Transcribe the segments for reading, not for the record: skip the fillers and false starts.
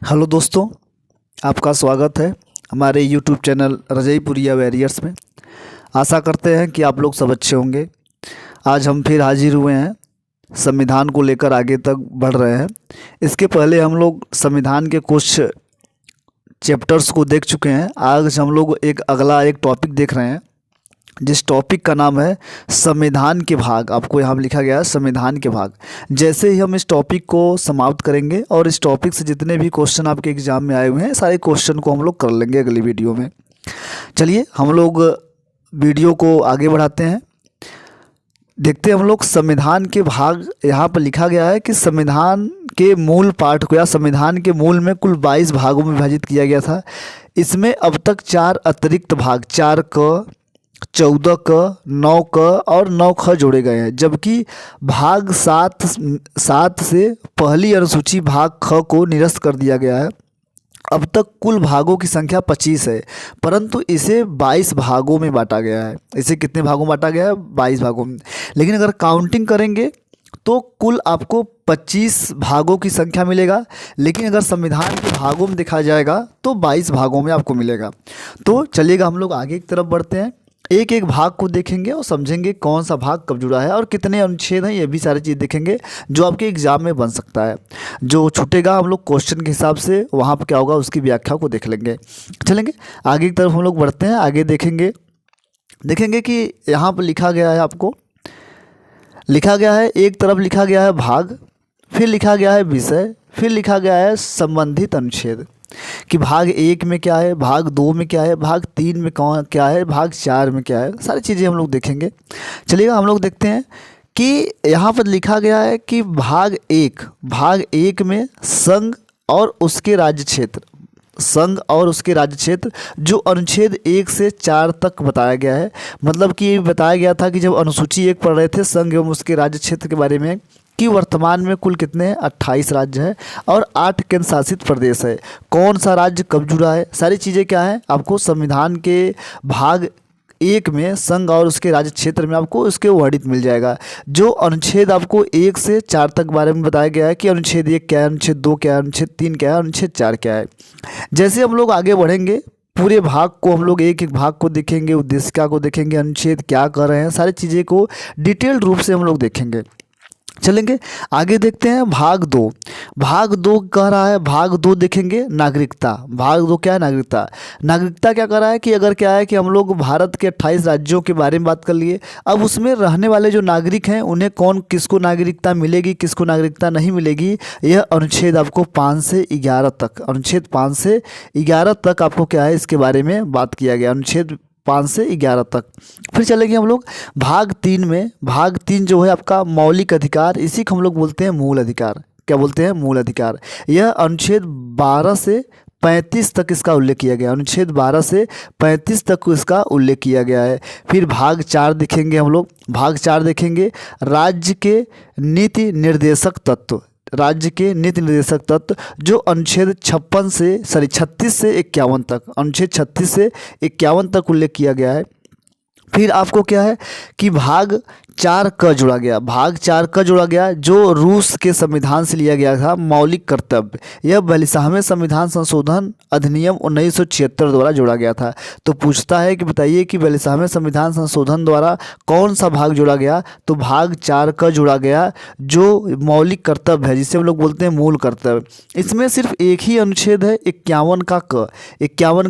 Hello दोस्तों, आपका स्वागत है हमारे यूट्यूब चैनल रजईपुरिया वैरियर्स में। आशा करते हैं कि आप लोग सब अच्छे होंगे। आज हम फिर हाजिर हुए हैं, संविधान को लेकर आगे तक बढ़ रहे हैं। इसके पहले हम लोग संविधान के कुछ चैप्टर्स को देख चुके हैं। आज हम लोग अगला टॉपिक देख रहे हैं, जिस टॉपिक का नाम है संविधान के भाग। आपको यहाँ लिखा गया है संविधान के भाग। जैसे ही हम इस टॉपिक को समाप्त करेंगे और इस टॉपिक से जितने भी क्वेश्चन आपके एग्जाम में आए हुए हैं, सारे क्वेश्चन को हम लोग कर लेंगे अगली वीडियो में। चलिए हम लोग वीडियो को आगे बढ़ाते हैं। देखते हैं हम लोग संविधान के भाग। यहाँ पर लिखा गया है कि संविधान के मूल पाठ को या संविधान के मूल में कुल 22 भागों में विभाजित किया गया था। इसमें अब तक 4 अतिरिक्त भाग 4 क, 14 क, 9 क और 9 ख जोड़े गए हैं, जबकि भाग 7 से पहली अनुसूची भाग ख को निरस्त कर दिया गया है। अब तक कुल भागों की संख्या 25 है, परंतु इसे 22 भागों में बांटा गया है। इसे कितने भागों में बांटा गया है? 22 भागों में। लेकिन अगर काउंटिंग करेंगे तो कुल आपको 25 भागों की संख्या मिलेगा, लेकिन अगर संविधान के भागों में देखा जाएगा तो 22 भागों में आपको मिलेगा। तो चलिएगा हम लोग आगे की तरफ बढ़ते हैं। एक एक भाग को देखेंगे और समझेंगे कौन सा भाग कब जुड़ा है और कितने अनुच्छेद हैं, ये भी सारी चीज़ देखेंगे जो आपके एग्ज़ाम में बन सकता है। जो छूटेगा हम लोग क्वेश्चन के हिसाब से वहाँ पर क्या होगा उसकी व्याख्या को देख लेंगे। चलेंगे आगे की तरफ हम लोग बढ़ते हैं। आगे देखेंगे कि यहाँ पर लिखा गया है, आपको लिखा गया है, एक तरफ लिखा गया है भाग, फिर लिखा गया है विषय, फिर लिखा गया है संबंधित अनुच्छेद कि भाग 1 में क्या है, भाग 2 में क्या है, भाग 3 में क्या है, भाग 4 में क्या है। सारी चीज़ें हम लोग देखेंगे। चलिएगा हम लोग देखते हैं कि यहाँ पर लिखा गया है कि भाग 1 में संघ और उसके राज्य क्षेत्र जो अनुच्छेद 1 से 4 तक बताया गया है। मतलब कि ये बताया गया था कि जब अनुसूची 1 पढ़ रहे थे संघ एवं उसके राज्य क्षेत्र के बारे में, कि वर्तमान में कुल कितने हैं? 28 राज्य है और 8 केंद्र शासित प्रदेश है। कौन सा राज्य कब जुड़ा है, सारी चीज़ें क्या है आपको संविधान के भाग 1 में संघ और उसके राज्य क्षेत्र में आपको उसके वर्णित मिल जाएगा। जो अनुच्छेद आपको 1 से 4 तक बारे में बताया गया है कि अनुच्छेद 1 क्या है, अनुच्छेद 2 क्या है, अनुच्छेद 3 क्या है, अनुच्छेद 4 क्या है। जैसे हम लोग आगे बढ़ेंगे पूरे भाग को हम लोग एक एक भाग को देखेंगे, उद्देशिका को देखेंगे, अनुच्छेद क्या कर रहे हैं, सारी चीज़ें को डिटेल्ड रूप से हम लोग देखेंगे। चलेंगे आगे देखते हैं भाग 2 कह रहा है। भाग 2 देखेंगे नागरिकता। भाग 2 क्या है? नागरिकता क्या कर रहा है कि अगर क्या है कि हम लोग भारत के 28 राज्यों के बारे में बात कर लिए, अब उसमें रहने वाले जो नागरिक हैं उन्हें किसको नागरिकता मिलेगी, किसको नागरिकता नहीं मिलेगी, यह अनुच्छेद आपको 5 से 11 तक, अनुच्छेद 5 से 11 तक आपको क्या है इसके बारे में बात किया गया, अनुच्छेद 5 से 11 तक। फिर चलेंगे हम लोग भाग 3 में। भाग 3 जो है आपका मौलिक अधिकार, इसी को हम लोग बोलते हैं मूल अधिकार। क्या बोलते हैं? मूल अधिकार। यह अनुच्छेद 12 से 35 तक इसका उल्लेख किया गया, अनुच्छेद 12 से 35 तक इसका उल्लेख किया गया है। फिर भाग 4 देखेंगे हम लोग। भाग 4 देखेंगे राज्य के नीति निर्देशक तत्व, राज्य के नीति निर्देशक तत्व जो अनुच्छेद 36 से 51 तक, अनुच्छेद 36 से 51 तक उल्लेख किया गया है। फिर आपको क्या है कि भाग 4 का जोड़ा गया, भाग 4 का जोड़ा गया जो रूस के संविधान से लिया गया था, मौलिक कर्तव्य। यह 42वें संविधान संशोधन अधिनियम 1976 द्वारा जोड़ा गया था। तो पूछता है कि बताइए कि 42वें संविधान संशोधन द्वारा कौन सा भाग जोड़ा गया? तो भाग 4 का जोड़ा गया जो मौलिक कर्तव्य है, जिसे हम लोग बोलते हैं मूल कर्तव्य। इसमें सिर्फ एक ही अनुच्छेद है 51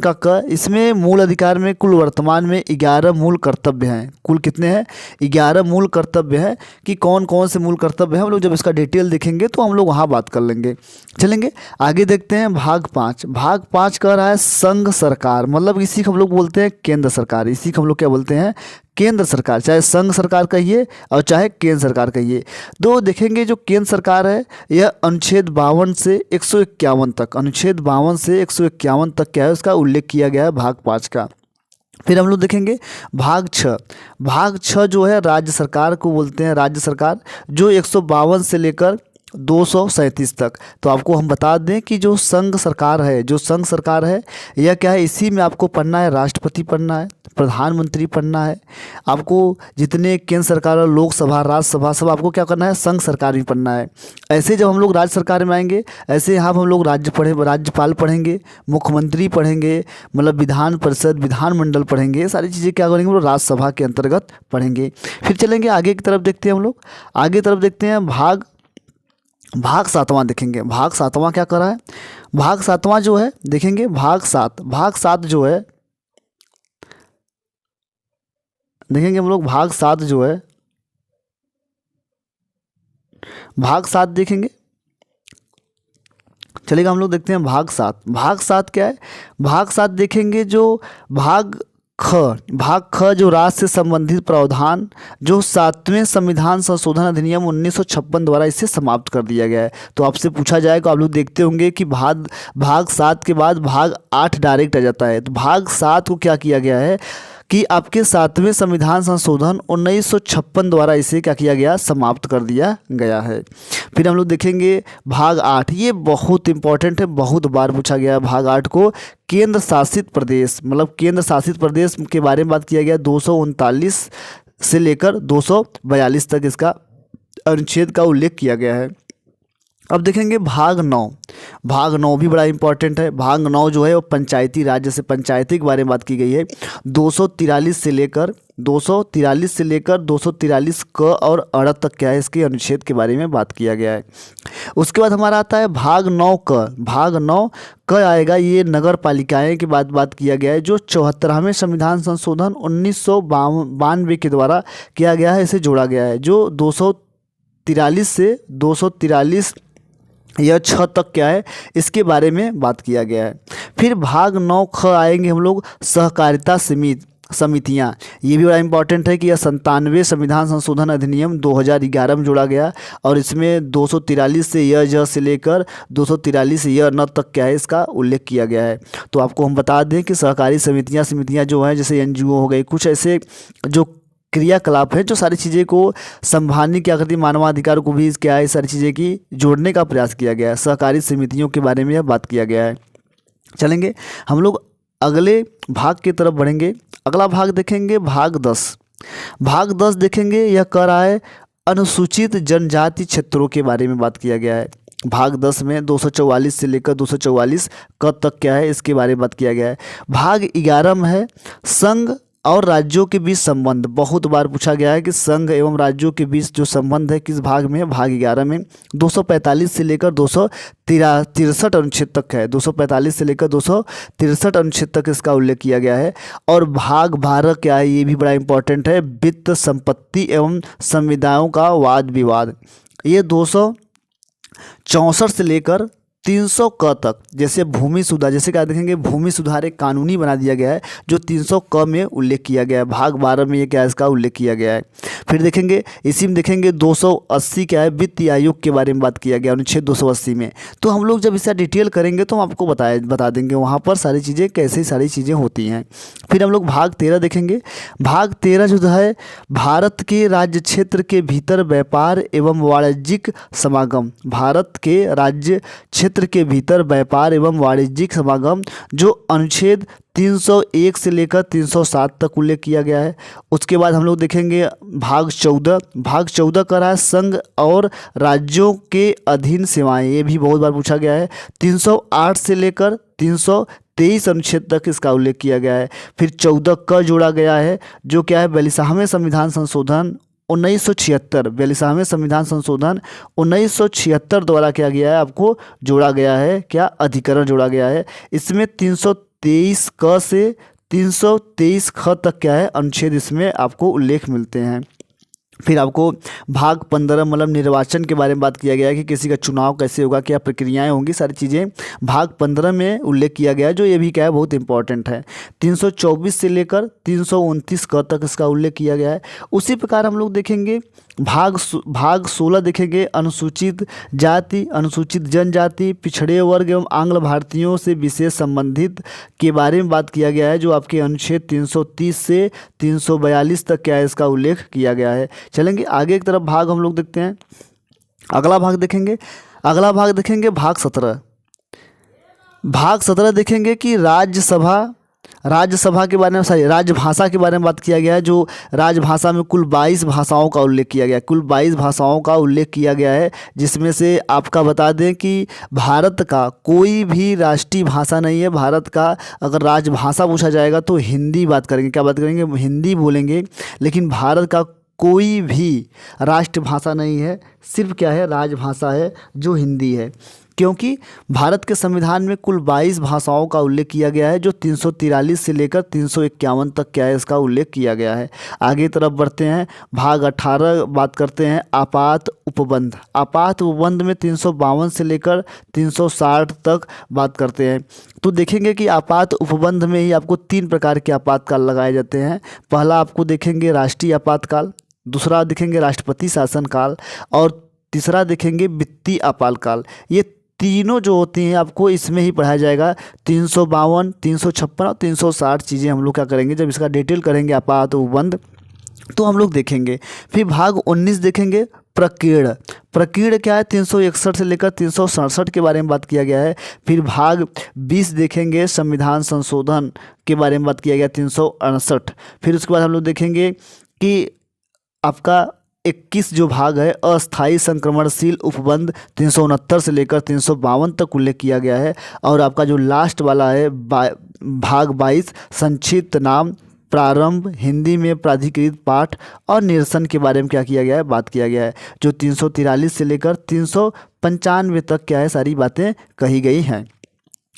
का क। इसमें मूल अधिकार में कुल वर्तमान में 11 मूल कर्तव्य हैं। कुल कितने हैं? 11 मूल कर्तव्य है। कि कौन कौन से मूल कर्तव्य हैं हम लोग जब इसका डिटेल देखेंगे तो हम लोग वहाँ बात कर लेंगे। चलेंगे आगे देखते हैं भाग 5। भाग 5 कह रहा है संघ सरकार, मतलब इसी को हम लोग बोलते हैं केंद्र सरकार। इसी को हम लोग क्या बोलते हैं? केंद्र सरकार। चाहे संघ सरकार कहिए और चाहे केंद्र सरकार कहिए। तो देखेंगे जो केंद्र सरकार है यह अनुच्छेद 52 से 151 तक, अनुच्छेद 52 से 151 तक क्या है उसका उल्लेख किया गया है भाग 5 का। फिर हम लोग देखेंगे भाग 6। भाग 6 जो है राज्य सरकार को बोलते हैं, राज्य सरकार जो 152 से लेकर 237 तक। तो आपको हम बता दें कि जो संघ सरकार है यह क्या है, इसी में आपको पढ़ना है राष्ट्रपति पढ़ना है, प्रधानमंत्री पढ़ना है, आपको जितने केंद्र सरकार और लोकसभा राज्यसभा सब आपको क्या करना है, संघ सरकार भी पढ़ना है। ऐसे जब हम लोग राज्य सरकार में आएंगे, ऐसे यहाँ हम लोग राज्यपाल पढ़ेंगे, मुख्यमंत्री पढ़ेंगे, मतलब विधान परिषद विधानमंडल पढ़ेंगे, ये सारी चीज़ें क्या करेंगे हम लोग राज्यसभा के अंतर्गत पढ़ेंगे। फिर चलेंगे आगे की तरफ, देखते हैं हम लोग आगे तरफ देखते हैं भाग सातवां देखेंगे। भाग सातवां क्या कर रहा है, भाग सातवां जो है देखेंगे, भाग सात जो है देखेंगे हम लोग, भाग सात जो है, भाग सात देखेंगे, चलेगा हम लोग देखते हैं भाग सात क्या है। भाग सात देखेंगे जो भाग ख जो राज्य से संबंधित प्रावधान जो 7वें संविधान संशोधन अधिनियम 1956 द्वारा इसे समाप्त कर दिया गया है। तो आपसे पूछा जाएगा, आप लोग देखते होंगे कि भाग 7 के बाद भाग 8 डायरेक्ट आ जाता है। तो भाग 7 को क्या किया गया है कि आपके 7वें संविधान संशोधन 1956 द्वारा इसे क्या किया गया, समाप्त कर दिया गया है। फिर हम लोग देखेंगे भाग 8, ये बहुत इंपॉर्टेंट है, बहुत बार पूछा गया है। भाग 8 को केंद्र शासित प्रदेश, मतलब केंद्र शासित प्रदेश के बारे में बात किया गया। 239 से लेकर 242 तक इसका अनुच्छेद का उल्लेख किया गया है। अब देखेंगे भाग 9 भी बड़ा इंपॉर्टेंट है। भाग 9 जो है वो पंचायती राज, जैसे पंचायती के बारे में बात की गई है। 243 से लेकर 243 क और अड़ तक क्या है, इसके अनुच्छेद के बारे में बात किया गया है। उसके बाद हमारा आता है भाग 9 क आएगा, ये नगर पालिकाएँ की बात किया गया है, जो 74वें संविधान संशोधन 1992 के द्वारा किया गया है, इसे जोड़ा गया है। जो 243 से 243 यह 6 तक क्या है, इसके बारे में बात किया गया है। फिर भाग 9 ख आएंगे हम लोग, सहकारिता समितियाँ, ये भी बड़ा इंपॉर्टेंट है कि यह 97वें संविधान संशोधन अधिनियम 2011 में जोड़ा गया और इसमें 243 से य से लेकर 243 य न तक क्या है, इसका उल्लेख किया गया है। तो आपको हम बता दें कि सहकारी समितियाँ जो हैं, जैसे NGO हो गई, कुछ ऐसे जो क्रियाकलाप है, जो सारी चीज़ें को संभालने की आकृति मानवाधिकार को भी क्या है, सारी चीज़ें की जोड़ने का प्रयास किया गया है। सहकारी समितियों के बारे में यह बात किया गया है। चलेंगे हम लोग अगले भाग की तरफ बढ़ेंगे। अगला भाग देखेंगे भाग 10 देखेंगे, यह कर रहा है अनुसूचित जनजाति क्षेत्रों के बारे में बात किया गया है। भाग 10 में 244 से लेकर 244 क तक क्या है, इसके बारे में बात किया गया है। भाग 11 में है संघ और राज्यों के बीच संबंध, बहुत बार पूछा गया है कि संघ एवं राज्यों के बीच जो संबंध है किस भाग में, भाग 11 में 245 से लेकर 263 अनुच्छेद तक है। 245 से लेकर 263 अनुच्छेद तक इसका उल्लेख किया गया है। और भाग 12 क्या है, ये भी बड़ा इंपॉर्टेंट है, वित्त संपत्ति एवं संविदाओं का वाद विवाद। ये 264 से लेकर 300 क तक, जैसे भूमि सुधार, जैसे क्या देखेंगे भूमि सुधार एक कानूनी बना दिया गया है, जो 300 क में उल्लेख किया गया है। भाग 12 में ये क्या है, इसका उल्लेख किया गया है। फिर देखेंगे इसी में देखेंगे 280 क्या है, वित्त आयोग के बारे में बात किया गया अनुच्छेद 280 में। तो हम लोग जब इसे डिटेल करेंगे तो हम आपको बता देंगे वहाँ पर सारी चीज़ें कैसे सारी चीज़ें होती हैं। फिर हम लोग भाग 13 देखेंगे। भाग 13 जो है भारत के राज्य क्षेत्र के भीतर व्यापार एवं वाणिज्यिक समागम, भारत के राज्य क्षेत्र के भीतर व्यापार एवं वाणिज्यिक समागम, जो अनुच्छेद 301 से लेकर 307 तक उल्लेख किया गया है। उसके बाद हम लोग देखेंगे भाग 14 कर रहा है संघ और राज्यों के अधीन सेवाएं, ये भी बहुत बार पूछा गया है। 308 से लेकर 323 अनुच्छेद तक इसका उल्लेख किया गया है। फिर 14 का जोड़ा गया है, जो क्या है 42वें संविधान संशोधन 1976, 42वें संविधान संशोधन 1976 द्वारा किया गया है, आपको जोड़ा गया है, क्या अधिकरण जोड़ा गया है। इसमें 323 क से 323 ख तक क्या है अनुच्छेद, इसमें आपको उल्लेख मिलते हैं। फिर आपको भाग 15 मतलब निर्वाचन के बारे में बात किया गया है कि किसी का चुनाव कैसे होगा, क्या प्रक्रियाएं होंगी, सारी चीज़ें भाग 15 में उल्लेख किया गया है, जो ये भी क्या है बहुत इंपॉर्टेंट है। 324 से लेकर 329 क तक इसका उल्लेख किया गया है। उसी प्रकार हम लोग देखेंगे भाग 16 देखेंगे अनुसूचित जाति, अनुसूचित जनजाति, पिछड़े वर्ग एवं आंग्ल भारतीयों से विशेष संबंधित के बारे में बात किया गया है, जो आपके अनुच्छेद 330 से 342 तक क्या है इसका उल्लेख किया गया है। चलेंगे आगे की तरफ भाग हम लोग देखते हैं। अगला भाग देखेंगे भाग 17 देखेंगे कि राज्यसभा के बारे में राजभाषा के बारे में बात किया गया है। जो राजभाषा में कुल 22 भाषाओं का उल्लेख किया गया है, कुल 22 भाषाओं का उल्लेख किया गया है, जिसमें से आपका बता दें कि भारत का कोई भी राष्ट्रीय भाषा नहीं है। भारत का अगर राजभाषा पूछा जाएगा तो हिंदी बात करेंगे, क्या बात करेंगे, हिंदी बोलेंगे। लेकिन भारत का कोई भी राष्ट्रभाषा नहीं है, सिर्फ क्या है, राजभाषा है जो हिंदी है। क्योंकि भारत के संविधान में कुल 22 भाषाओं का उल्लेख किया गया है, जो 343 से लेकर 351 तक क्या है, इसका उल्लेख किया गया है। आगे तरफ बढ़ते हैं, भाग 18 बात करते हैं आपात उपबंध। आपात उपबंध में 352 से लेकर 360 तक बात करते हैं। तो देखेंगे कि आपात उपबंध में ही आपको 3 प्रकार के आपातकाल लगाए जाते हैं। पहला आपको देखेंगे राष्ट्रीय आपातकाल, दूसरा देखेंगे राष्ट्रपति शासनकाल, और तीसरा देखेंगे वित्तीय आपातकाल। ये तीनों जो होती हैं आपको इसमें ही पढ़ाया जाएगा। 352, 356 और 360 चीज़ें हम लोग क्या करेंगे, जब इसका डिटेल करेंगे आपात उपबंध तो हम लोग देखेंगे। फिर भाग 19 देखेंगे प्रकीर्ण। प्रकीर्ण क्या है, 361 से लेकर 367 के बारे में बात किया गया है। फिर भाग 20 देखेंगे संविधान संशोधन के बारे में बात किया गया, 368। फिर उसके बाद हम लोग देखेंगे कि आपका 21 जो भाग है अस्थायी संक्रमणशील उपबंध 369 से लेकर 352 तक उल्लेख किया गया है। और आपका जो लास्ट वाला है भाग 22 संक्षिप्त नाम प्रारंभ, हिंदी में प्राधिकृत पाठ और निरसन के बारे में क्या किया गया है, बात किया गया है, जो 343 से लेकर 395 तक क्या है, सारी बातें कही गई हैं।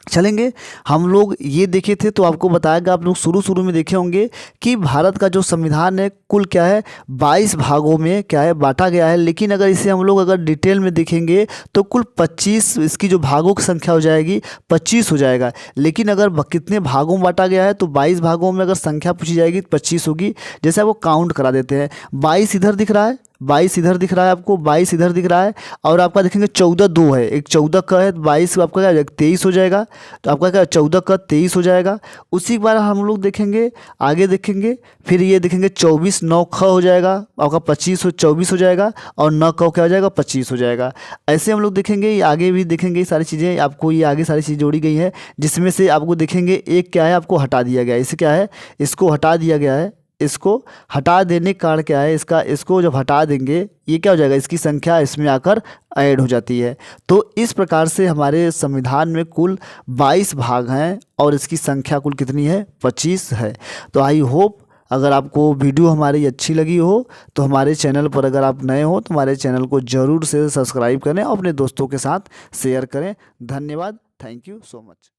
चलेंगे हम लोग ये देखे थे तो आपको बताया गया, आप लोग शुरू में देखे होंगे कि भारत का जो संविधान है कुल क्या है 22 भागों में क्या है बांटा गया है। लेकिन अगर इसे हम लोग अगर डिटेल में देखेंगे तो कुल 25, इसकी जो भागों की संख्या हो जाएगी 25 हो जाएगा। लेकिन अगर कितने भागों में बांटा गया है तो 22 भागों में अगर संख्या पूछी जाएगी तो 25 होगी। जैसे वो काउंट करा देते हैं, 22 इधर दिख रहा है, 22 इधर दिख रहा है आपको, 22 इधर दिख रहा है, और आपका देखेंगे 14 2 है, एक 14 का है, 22 आपका क्या 23 हो जाएगा। तो आपका क्या 14 का 23 हो जाएगा। उसी के बाद हम लोग देखेंगे, आगे देखेंगे, फिर ये देखेंगे 24 9 ख हो जाएगा, आपका 24 हो जाएगा, और 9 क क्या हो जाएगा 25 हो जाएगा। ऐसे हम लोग देखेंगे, आगे भी देखेंगे, सारी चीज़ें आपको ये आगे सारी चीज़ जोड़ी गई है, जिसमें से आपको देखेंगे एक क्या है आपको हटा दिया गया है। इसे क्या है, इसको हटा दिया गया है। इसको हटा देने का कारण क्या है, इसको जब हटा देंगे ये क्या हो जाएगा, इसकी संख्या इसमें आकर ऐड हो जाती है। तो इस प्रकार से हमारे संविधान में कुल 22 भाग हैं और इसकी संख्या कुल कितनी है, 25 है। तो आई होप अगर आपको वीडियो हमारी अच्छी लगी हो तो हमारे चैनल पर अगर आप नए हो तो हमारे चैनल को ज़रूर से सब्सक्राइब करें और अपने दोस्तों के साथ शेयर करें। धन्यवाद, थैंक यू सो मच।